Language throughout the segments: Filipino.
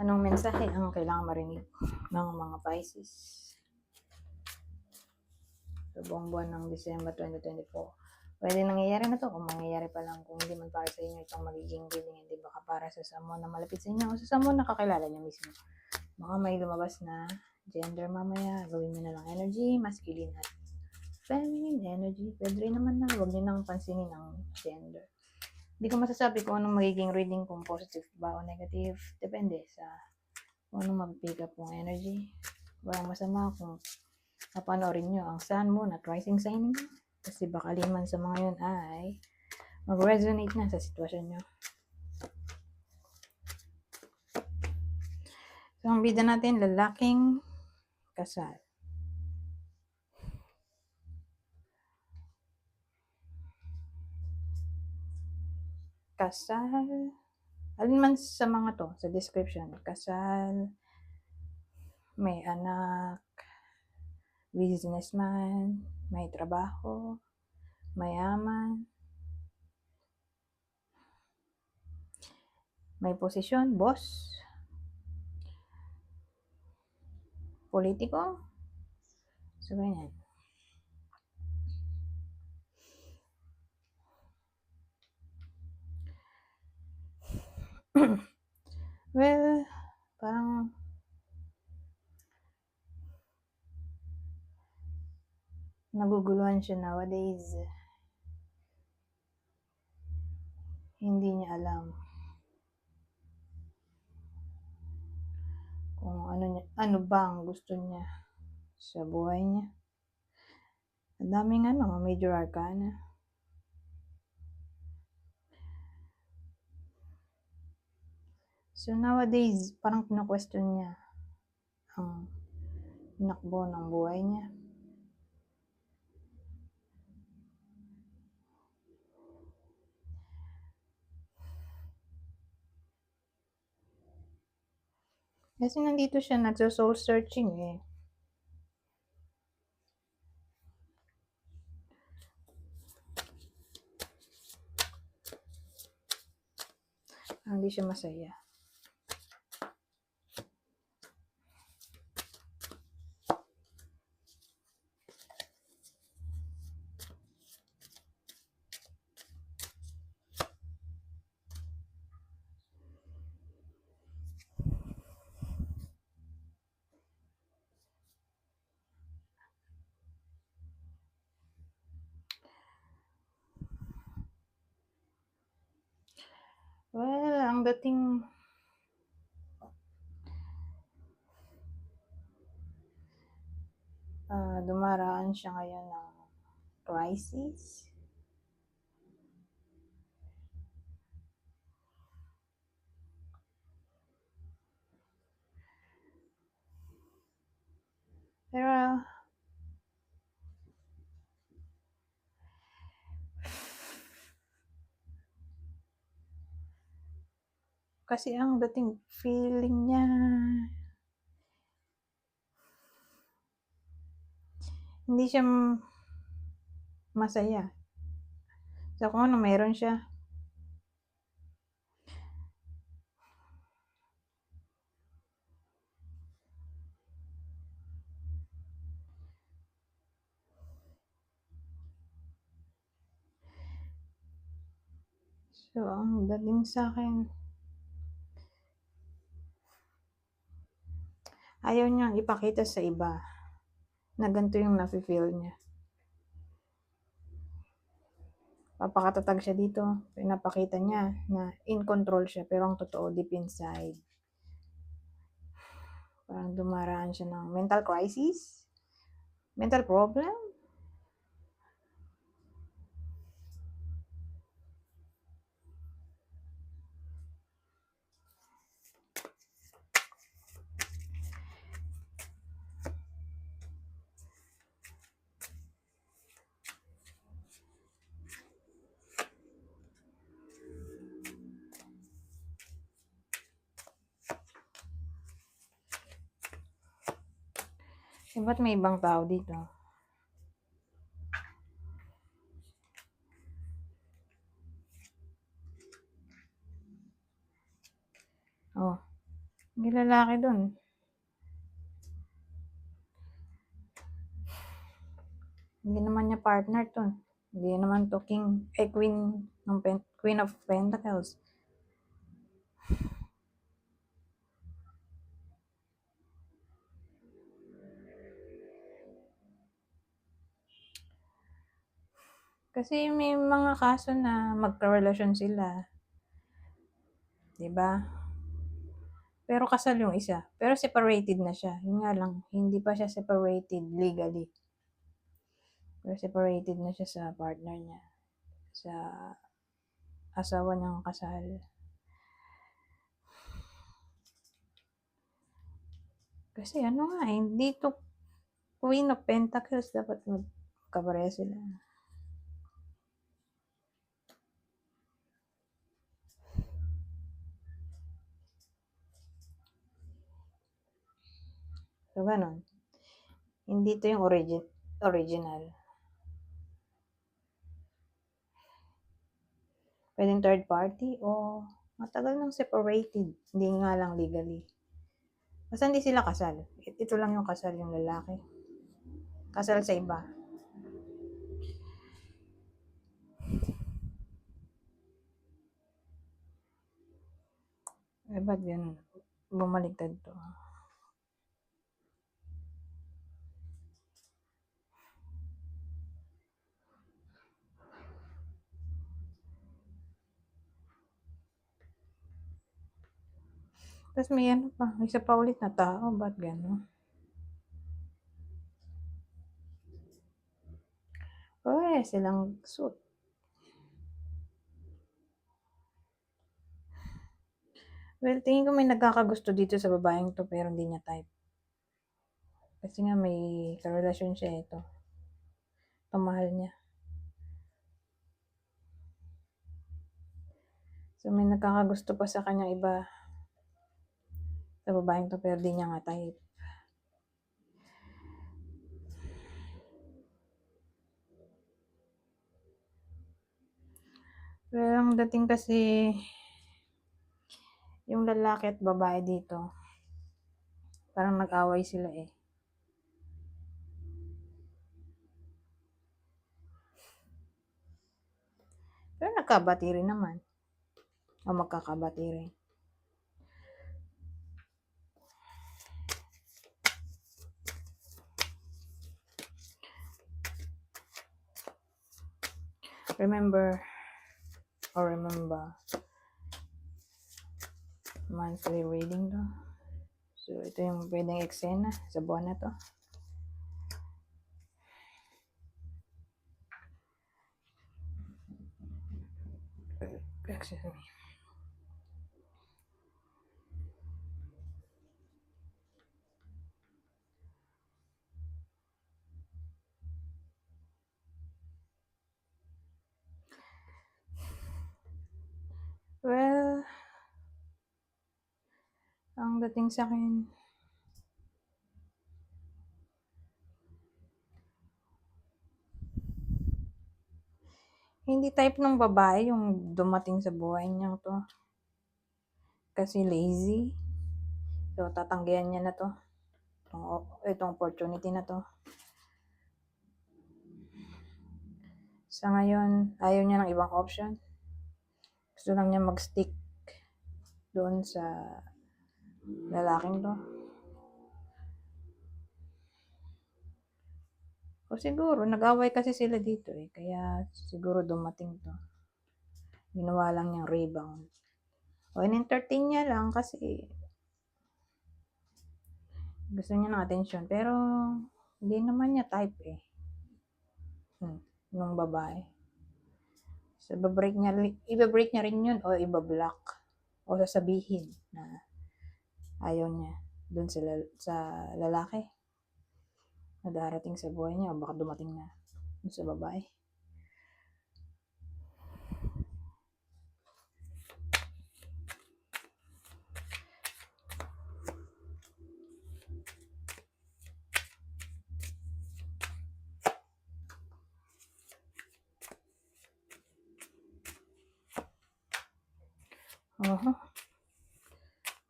Anong mensahe ang kailangan marinig ng mga Pisces sa buong buwan ng December 2024? Pwede nangyayari na to kung mangyayari pa lang, kung hindi man para sa inyo itong magiging reading, hindi baka para sa someone na malapit sa inyo o sa someone na kakilala niyo mismo. Baka may lumabas na gender mamaya, gawin niyo na lang energy, masculine at feminine energy. Pwede rin naman na, huwag niyo nang pansinin ang gender. Hindi ko masasabi kung anong magiging reading, kung positive ba o negative. Depende sa kung anong mag-pick up ng energy. Walang masama kung napanoorin nyo ang sun, moon at rising sign nyo. Kasi baka liman sa mga yun ay mag-resonate na sa sitwasyon nyo. So, ang bida natin, lalaking kasal. Kasal. Alin man sa mga to, sa description. Kasal, may anak, businessman, may trabaho, mayaman, may posisyon, boss, politiko. So, ganyan. Well, parang naguguluhan siya nowadays. Hindi niya alam kung ano ba ang gusto niya sa buhay niya. Ang daming major arcana. So nowadays, parang pina-question niya ang nakbo ng buhay niya. Kasi nandito siya nagso-soul searching eh. Hindi siya masaya. Well, ang dating dumaraan siya ngayon ng crisis. Pero kasi ang dating feeling niya hindi siya masaya. So kung ano meron siya. So ang dating sa akin, ayaw niyang ipakita sa iba na ganito yung nafe-feel niya. Papakatatag siya dito. Pinapakita niya na in control siya, pero ang totoo deep inside, parang dumaraan siya ng mental crisis, mental problem. Ba't may ibang tao dito? Oh, Yung lalaki dun. Hindi naman niya partner to. Hindi naman to Queen of Pentacles. Kasi may mga kaso na magkarelasyon sila. 'Di ba? Pero kasal yung isa. Pero separated na siya. Yun nga lang, hindi pa siya separated legally. Pero separated na siya sa partner niya. Sa asawa niyang kasal. Kasi ano nga, hindi to Queen of Pentacles. Dapat magkapareha sila. So, ganun. Hindi to yung original. Pwedeng third party o matagal nang separated. Hindi nga lang legally. Basta hindi sila kasal. Ito lang yung kasal yung lalaki. Kasal sa iba. Eh, ba't ganun? Bumaliktad to. Tapos may ano pa, isa pa ulit na tao. Ba't gano'n? Pare silang suit. Well, tingin ko may nagkakagusto dito sa babaeng to pero hindi niya type. Kasi nga may karelasyon siya ito. Ito mahal niya. So may nagkakagusto pa sa kanya iba sa babaeng to pero di niya nga type. Pero ang dating kasi yung lalaki at babae dito, parang nag-away sila eh. Pero nagkabati rin naman. O magkakabati rin. Remember monthly reading to. So, ito yung pwedeng eksena sa buwan na to. Excuse me. Well, ang dating sa akin, hindi type ng babae yung dumating sa buhay niya to. Kasi lazy. So, tatanggihan niya na to. Itong opportunity na to. Sa ngayon, ayaw niya ng ibang option. Gusto lang niya mag-stick doon sa lalaking to. O siguro, nag-away kasi sila dito eh. Kaya siguro dumating to. Ginawa lang niyang rebound. O in-entertain niya lang kasi gusto niya ng attention. Pero hindi naman niya type eh. Nung babae. So, iba-break niya rin yun o iba-block. O sasabihin na ayaw niya dun sa lalaki na darating sa buhay niya o baka dumating na dun sa babae.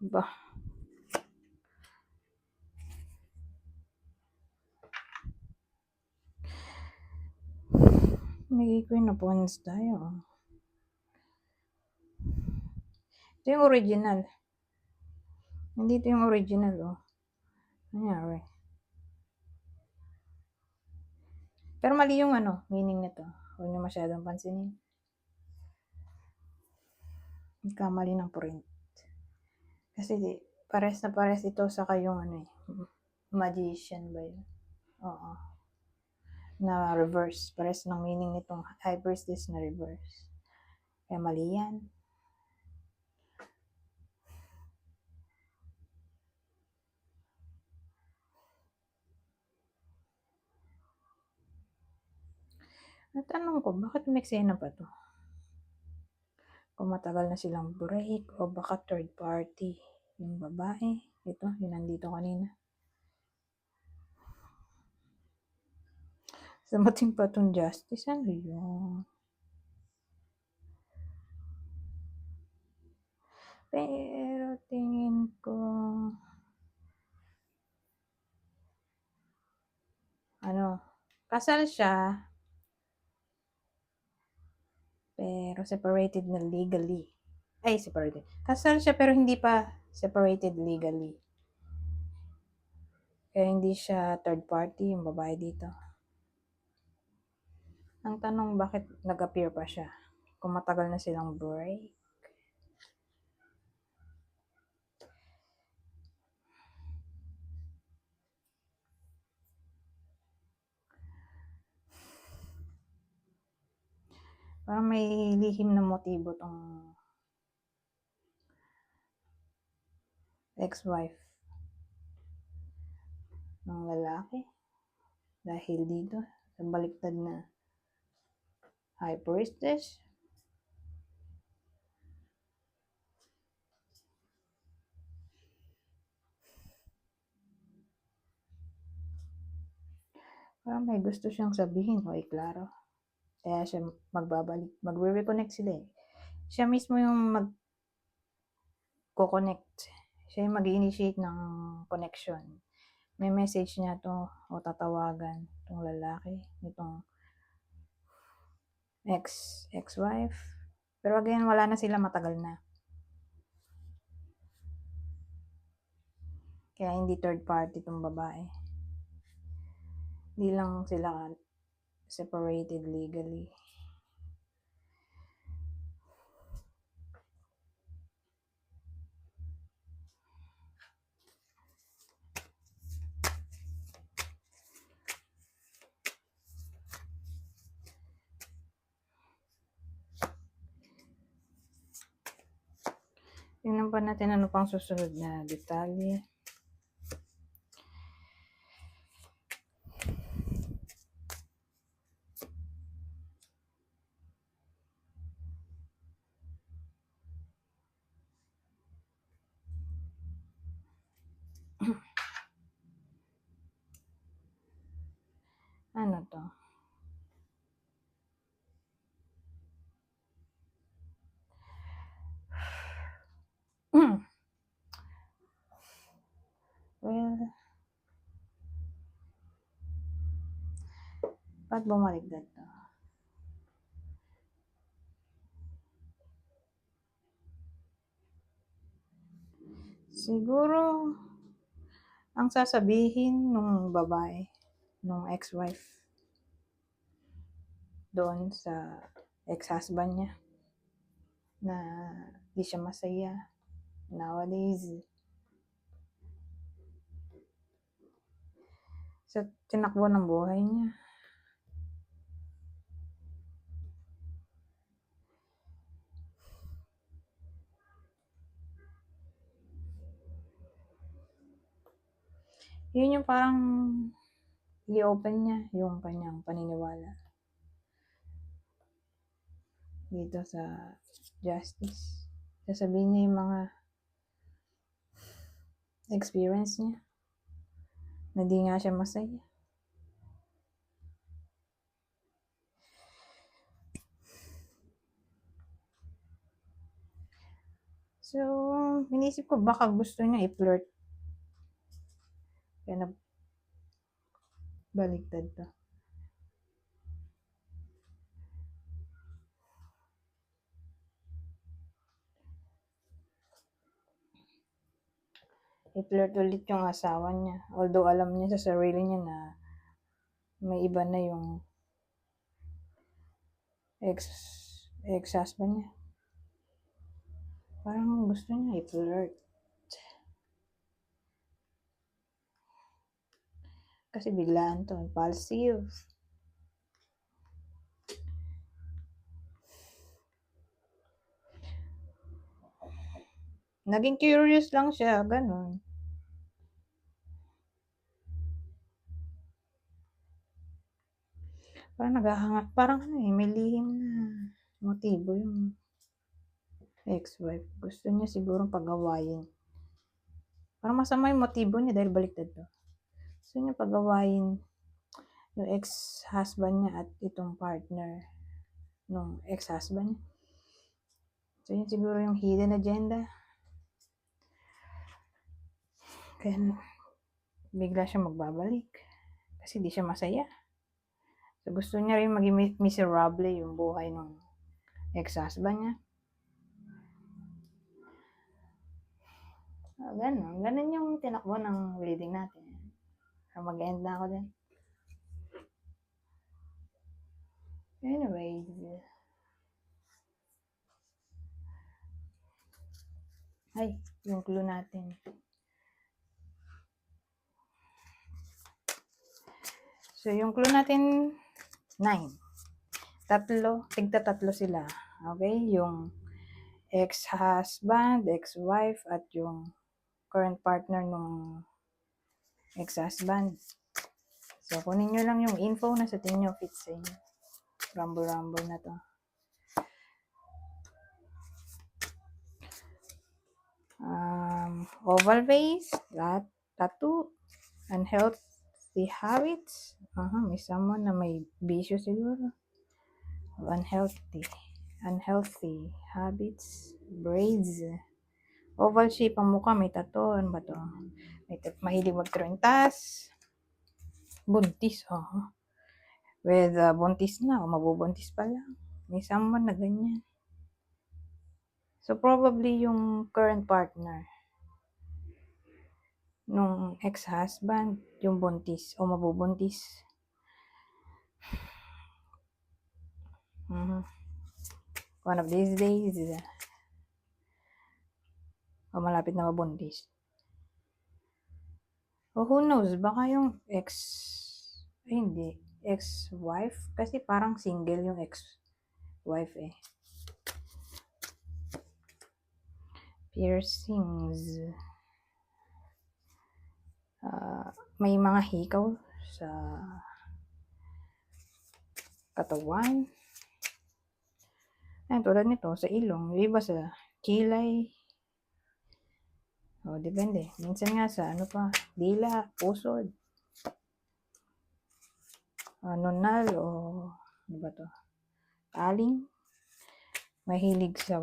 Ba? may Queen of Wands tayo. Ito yung original. Hindi ito yung original, oh. Nangyari. Pero mali yung meaning nito. Huwag nyo masyadong pansinin. Kamali ng print. Kasi pares na pares ito sa kayong magician ba yun? Oo. Na reverse. Pares ng meaning nitong high priestess na reverse. Kaya mali yan. Natanong ko, bakit may eksena pa to? Kung matagal na silang break o baka third party. Yung babae, ito, yun nandito kanina. Dumating pa tong justice, ano yun? Pero tingin ko, kasal siya, pero separated na legally. Ay, separated. Kasal siya pero hindi pa separated legally. Kaya hindi siya third party, yung babae dito. Ang tanong, bakit nag-appear pa siya? Kung matagal na silang break. Parang may lihim na motibo tong ex-wife ng lalaki. Dahil dito, sa baliktad na high priestess. Parang may gusto siyang sabihin o iklaro. Kaya siya magbabalik. Magre-reconnect sila eh. Siya mismo yung mag-connect. Siya yung mag-initiate ng connection. May message niya to o tatawagan itong lalaki, itong ex-wife. Pero again, wala na sila, matagal na. Kaya hindi third party itong babae. Hindi lang sila separated legally. Tingnan pa natin ano pang susunod na detalye. Ano to? Well, ba't bumalik to? Siguro, ang sasabihin nung babae, nung ex-wife, doon sa ex-husband niya, na di siya masaya nowadays. Sa tinakbo ng buhay niya. Yun yung parang i-open niya yung kanyang paniniwala dito sa justice. Sasabihin niya yung mga experience niya na di nga siya masaya. So, inisip ko baka gusto niya i-flirt. Kaya baliktad to. i-flirt ulit yung asawa niya. Although alam niya sa sarili niya na may iba na yung ex-husband niya. Parang gusto niya i-flirt. Kasi biglaan to, impulsive. Naging curious lang siya, ganun. Parang naghahangat, parang may lihim na motibo yung ex-wife. Gusto niya siguro pag-awayin. Parang masama yung motibo niya dahil baliktad to. Gusto niya pag-awayin yung ex-husband niya at itong partner nung ex-husband niya. So yun siguro yung hidden agenda. Kaya bigla siya magbabalik. Kasi di siya masaya. So gusto niya rin maging miserable yung buhay ng ex-husband niya. Ganun yung tinakbo ng reading natin. So mag-end na ako din. Anyway, yung clue natin. So, yung clue natin, 9. Tigta-tatlo sila. Okay? Yung ex-husband, ex-wife, at yung current partner ng ex-husband. So, kunin nyo lang yung info na sa tingin nyo fit sa inyo. Rumble na to. Oval face, tattoo, unhealthy habits. May someone na may bisyo siguro. Unhealthy habits, braids, oval shape ang mukha, may tattoo, ano ba to? Mahilig magtrentas, buntis, with buntis na, o mabubuntis pa lang. May someone na ganyan. So, probably yung current partner nung ex-husband, yung buntis, o mabubuntis. One of these days, o malapit na mabuntis. O who knows, baka yung ex-wife, kasi parang single yung ex-wife eh. Piercings. May mga hikaw sa katawan. Ayan, tulad nito, sa ilong. Yung iba sa kilay. Depende. Minsan nga sa dila, pusod. Nunal o ano ba to? Taling. Mahilig sa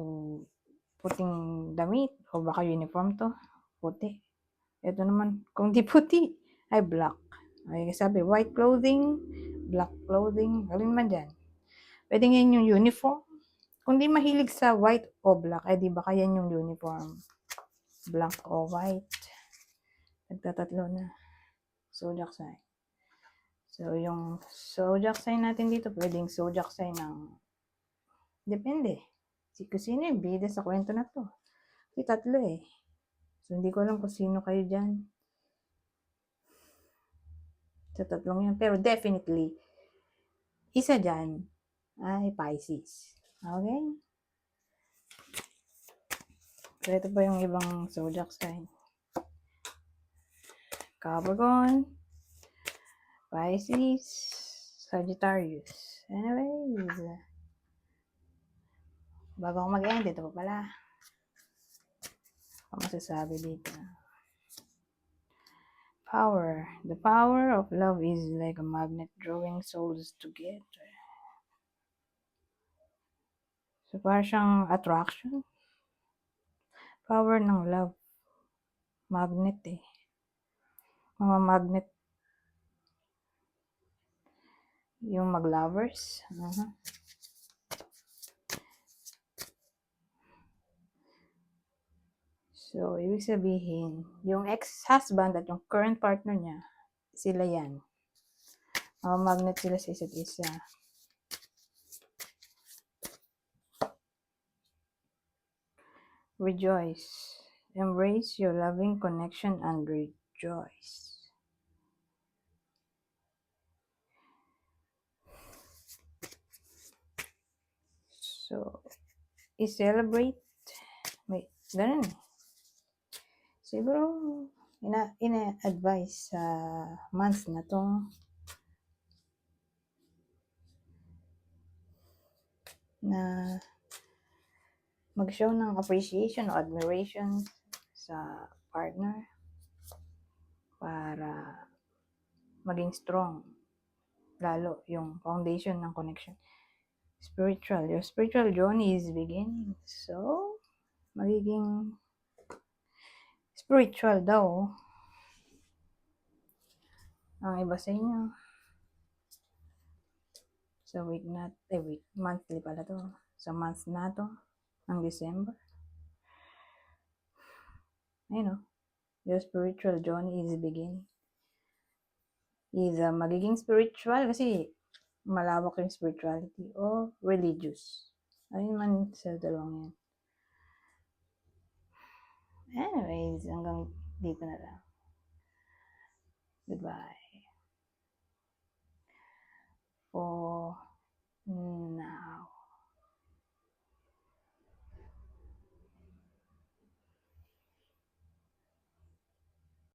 puting damit o baka uniform to. Puti. Ito naman, kung di puti, ay black. Ay sabi, white clothing, black clothing, alin man dyan. Pwede ngayon yung uniform. Kung di mahilig sa white o black, ay di baka yan yung uniform. Black o white. Nagtatatlo na. Zodiac sign. So, yung zodiac sign natin dito, pwedeng zodiac sign ng depende. Kung sino yung bida sa kwento na to. Kasi tatlo eh. So, hindi ko alam kung sino kayo dyan. Sa tatlong yan. Pero definitely, isa dyan ay Pisces. Okay? So, ito pa yung ibang zodiac sign. Capricorn, Pisces, Sagittarius. Anyways, bago ako mag-end, ito pa pala. Ano masasabi dito? Power. The power of love is like a magnet drawing souls together. So, parang siyang attraction. Power ng love. Magnet eh. Mga magnet. Yung mag-lovers. So, ibig sabihin, yung ex-husband at yung current partner niya, sila yan. Magnet sila sa isa't isa. Rejoice. Embrace your loving connection and rejoice. So, i-celebrate. Wait, ganun eh. Siguro, ina-advise sa month na to na mag-show ng appreciation o admiration sa partner para maging strong lalo yung foundation ng connection. Your spiritual journey is beginning. So, magiging spiritual daw ang iba sa inyo. Sa monthly pala to. Sa month na to, ng December. Ayun o, your spiritual journey is beginning. Either magiging spiritual kasi malawak yung spirituality o religious. Ayun man sa dalawang yan. Anyways, hanggang dito na lang. Goodbye. For now.